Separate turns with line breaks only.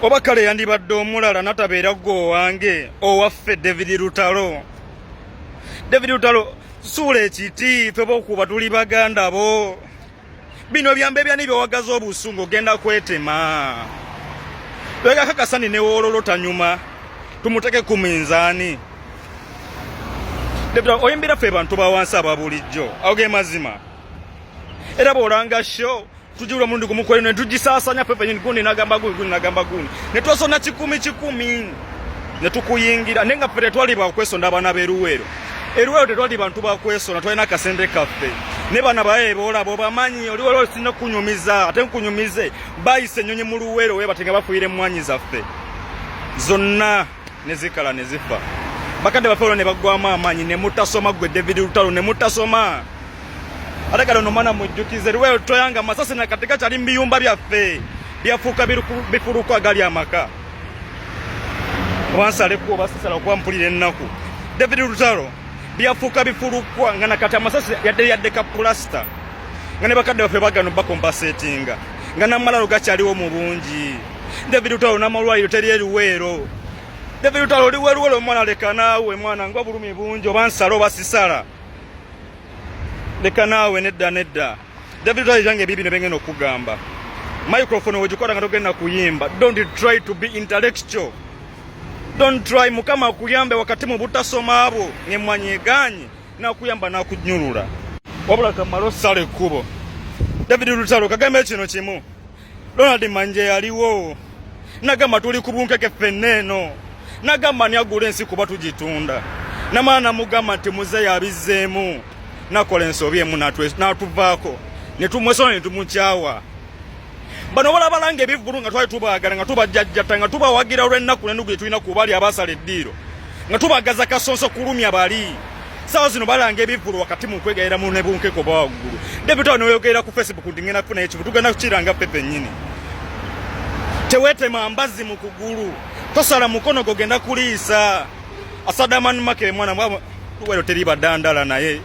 oba kale yandibadde omulala natabeera gwe wange owaffe David Lutalo. David Lutalo suula ekiti ffe bokuba tuli baganda bo. Bino byambe byani byowagaza obusungu ogenda kwetema. Lwega kakasani ne wololota nyuma tumuteke ku minzaani. David oyimbira ffe bantu bawansi ababulijjo awoge mazima. Era bolanga show tujula mundu kumukwele ne tujisaasanya pepe nyini gundi nagamba gundi ne twasona 10 ne tukuyingira nenga fere twali ba kwesonda abana beruwero eruwero tetwali bantu ba kwesona twalina kasende kaffe ne bana bae bola bo bamanyi oliwero sina kunyumiza ate nkunyumize bayise nyonyi mu luwero we batenga bafuire mwanyi zaffe zonna nezikala nezifa bakande bafero ne bagwama amanyi ne mutasoma gwe David Lutalo ne mutasoma Atakalo no mana mujjukize lwe toyanga masasi na katika chali mbiyumba byaffe byafuka bifuruko agali amaka wansale ko basisala kwa mpulire ennaku David Lutalo byafuka bifuruko ngana kata masasi yadde ka plaster ngane bakadde baffe bagano bakompensatinga ngana malalo gachaliwo mu bungi David Lutalo namalwaliro teri eruwero David Lutalo liweruwero mwana lekanawe mwana ngwa bulumi bungi obansalo basisala Leka nawe nedda David Lutalo yange bibi ne bengeno kugamba microphone wejukora ngatogenda kuyimba don't try to be intellectual don't try mukama kuyambe wakati mu butasoma abo ngemwanyeganyi na kuyamba na kunyurula wabula kamalo sale kubo David Lutalo kagame kino kimu Donald Manje yaliwo nagamba tuli kubunkeke feneno nagamba ni agule ensi kuba tujitunda namana mugamba nti muze yabizeemu nakola ensobi emu natuvaako ne tumwesona ne tumuchawa bano bala balange bivulu nga twali tubagala nga tubajjajjata nga tubawagira olw'ennaku n'ennugu tulina kubali abasala eddiiro nga tubagaza kasonso kulumya bali sawa zino balange bivulu wakati mu kwegayira mu ne bunkeko bawaggulu David Lutalo noyogera ku Facebook ndingena kufuna ekivu tugenda kukiranga pepe nnyini tewetema mbazi mu kugulu tosala mukono gogenda kuliisa Asadaman make mwana mwabo tuwero teri badandala naye